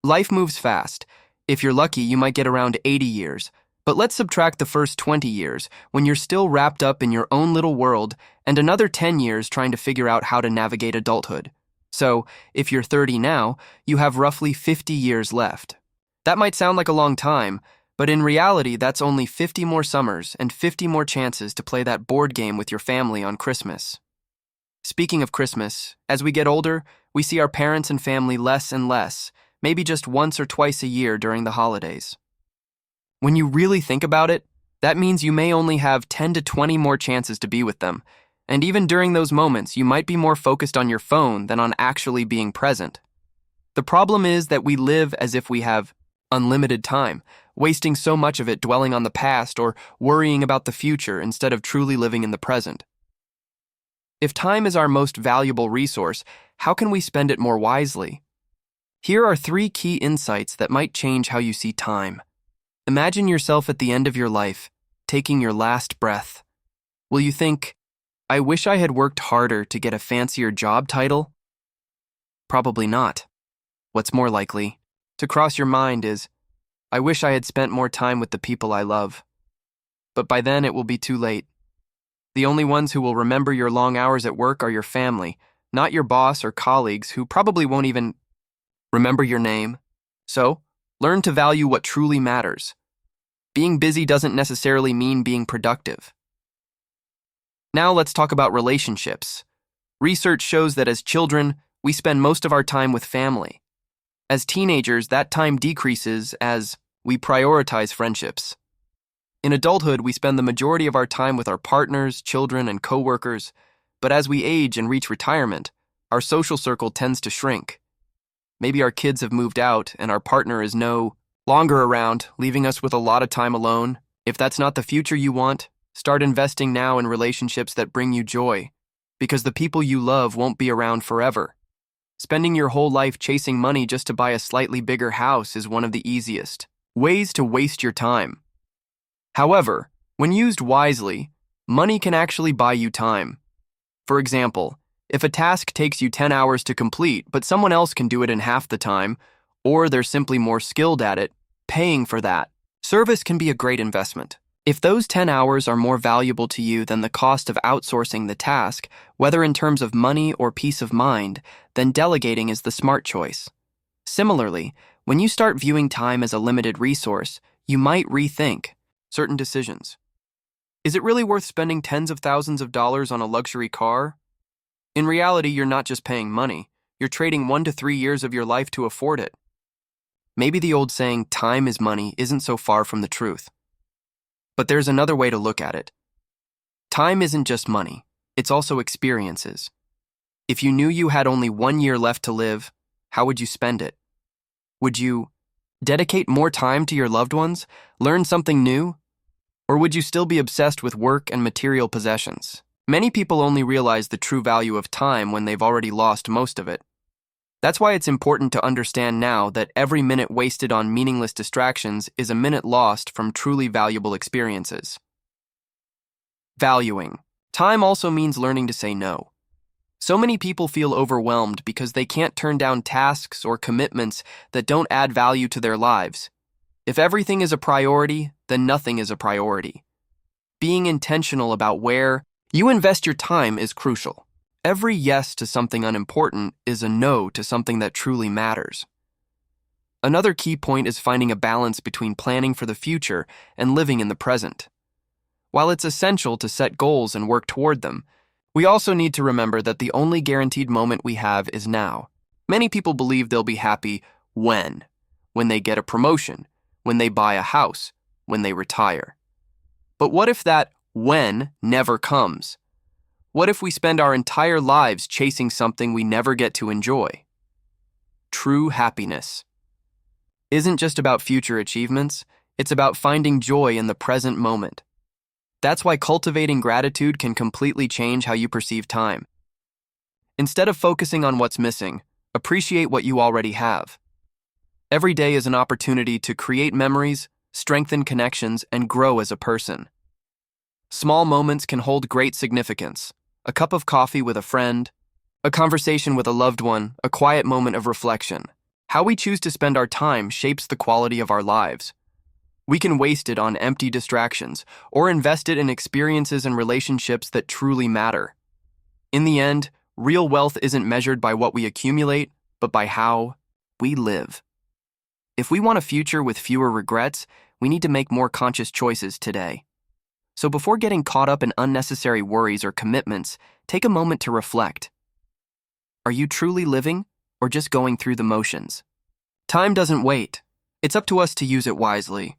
Life moves fast. If you're lucky, you might get around 80 years. But let's subtract the first 20 years, when you're still wrapped up in your own little world, and another 10 years trying to figure out how to navigate adulthood. So, if you're 30 now, you have roughly 50 years left. That might sound like a long time, but in reality, that's only 50 more summers and 50 more chances to play that board game with your family on Christmas. Speaking of Christmas, as we get older, we see our parents and family less and less, maybe just once or twice a year during the holidays. When you really think about it, that means you may only have 10 to 20 more chances to be with them, and even during those moments, you might be more focused on your phone than on actually being present. The problem is that we live as if we have unlimited time, wasting so much of it dwelling on the past or worrying about the future instead of truly living in the present. If time is our most valuable resource, how can we spend it more wisely? Here are 3 key insights that might change how you see time. Imagine yourself at the end of your life, taking your last breath. Will you think, I wish I had worked harder to get a fancier job title? Probably not. What's more likely to cross your mind is, I wish I had spent more time with the people I love. But by then it will be too late. The only ones who will remember your long hours at work are your family, not your boss or colleagues who probably won't even remember your name. So, learn to value what truly matters. Being busy doesn't necessarily mean being productive. Now let's talk about relationships. Research shows that as children, we spend most of our time with family. As teenagers, that time decreases as we prioritize friendships. In adulthood, we spend the majority of our time with our partners, children, and coworkers, but as we age and reach retirement, our social circle tends to shrink. Maybe our kids have moved out and our partner is no longer around, leaving us with a lot of time alone. If that's not the future you want, start investing now in relationships that bring you joy, because the people you love won't be around forever. Spending your whole life chasing money just to buy a slightly bigger house is one of the easiest ways to waste your time. However, when used wisely, money can actually buy you time. For example, if a task takes you 10 hours to complete, but someone else can do it in half the time, or they're simply more skilled at it, paying for that service can be a great investment. If those 10 hours are more valuable to you than the cost of outsourcing the task, whether in terms of money or peace of mind, then delegating is the smart choice. Similarly, when you start viewing time as a limited resource, you might rethink certain decisions. Is it really worth spending tens of thousands of dollars on a luxury car? In reality, you're not just paying money, you're trading 1 to 3 years of your life to afford it. Maybe the old saying, time is money, isn't so far from the truth. But there's another way to look at it. Time isn't just money, it's also experiences. If you knew you had only 1 year left to live, how would you spend it? Would you dedicate more time to your loved ones, learn something new? Or would you still be obsessed with work and material possessions? Many people only realize the true value of time when they've already lost most of it. That's why it's important to understand now that every minute wasted on meaningless distractions is a minute lost from truly valuable experiences. Valuing. Time also means learning to say no. So many people feel overwhelmed because they can't turn down tasks or commitments that don't add value to their lives. If everything is a priority, then nothing is a priority. Being intentional about where you invest your time is crucial. Every yes to something unimportant is a no to something that truly matters. Another key point is finding a balance between planning for the future and living in the present. While it's essential to set goals and work toward them, we also need to remember that the only guaranteed moment we have is now. Many people believe they'll be happy when they get a promotion, when they buy a house, when they retire. But what if that when never comes? What if we spend our entire lives chasing something we never get to enjoy? True happiness isn't just about future achievements, it's about finding joy in the present moment. That's why cultivating gratitude can completely change how you perceive time. Instead of focusing on what's missing, appreciate what you already have. Every day is an opportunity to create memories, strengthen connections, and grow as a person. Small moments can hold great significance. A cup of coffee with a friend, a conversation with a loved one, a quiet moment of reflection. How we choose to spend our time shapes the quality of our lives. We can waste it on empty distractions or invest it in experiences and relationships that truly matter. In the end, real wealth isn't measured by what we accumulate, but by how we live. If we want a future with fewer regrets, we need to make more conscious choices today. So before getting caught up in unnecessary worries or commitments, take a moment to reflect. Are you truly living, or just going through the motions? Time doesn't wait. It's up to us to use it wisely.